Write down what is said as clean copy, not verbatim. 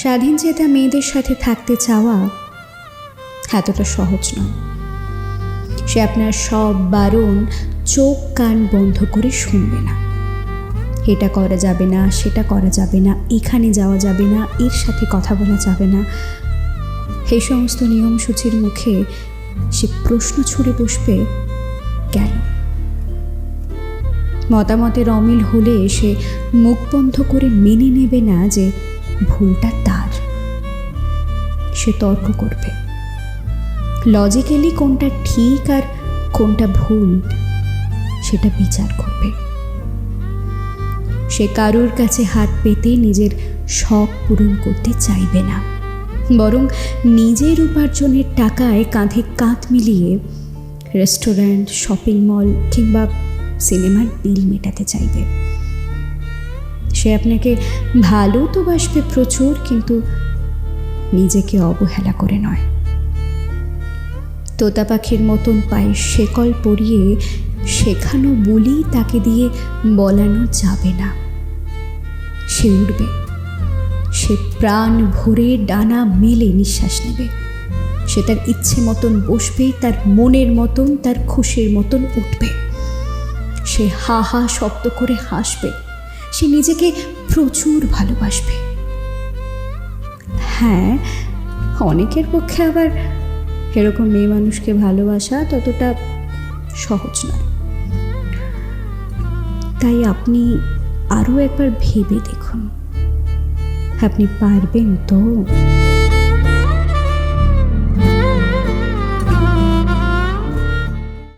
স্বাধীন চেতা মেয়েদের সাথে থাকতে চাওয়া এতটা সহজ নয়। সে আপনার সব বারণ চোখ কান বন্ধ করে শুনবে না। এটা করা যাবে না, সেটা করা যাবে না, এখানে যাওয়া যাবে না, এর সাথে কথা বলা যাবে না, এই সমস্ত নিয়মসূচির মুখে সে প্রশ্ন ছুড়ে বসবে, কেন? মতামতের অমিল হলে সে মুখ বন্ধ করে মেনে নেবে না যে ভুলটা তার। সে তর্ক করবে, লজিক্যালি কোনটা ঠিক আর কোনটা ভুল সেটা বিচার করবে। সে কারোর কাছে হাত পেতে নিজের শখ পূরণ করতে চাইবে না, বরং নিজের উপার্জনের টাকায় কাঁধে কাঁধ মিলিয়ে রেস্টুরেন্ট, শপিং মল কিংবা সিনেমার বিল মেটাতে চাইবে। সে আপনাকে ভালো তো বাসবে প্রচুর, কিন্তু নিজেকে অবহেলা করে নয়। তোতা পাখির মতন পায়ে শেকল পরিয়ে শেখানো বলেই তাকে দিয়ে বলানো যাবে না। সে উঠবে, সে প্রাণ ভরে ডানা মেলে নিঃশ্বাস নেবে। সে তার ইচ্ছে মতন বসবে, তার মনের মতন, তার খুশির মতন উঠবে। সে হা হা শব্দ করে হাসবে, সে নিজেকে প্রচুর ভালোবাসবে। হ্যাঁ, অনেকের পক্ষে আবার এরকম মেয়ে মানুষকে ভালোবাসা ততটা সহজ নয়। তাই আপনি আরও একবার ভেবে দেখুন, আপনি পারবেন তো?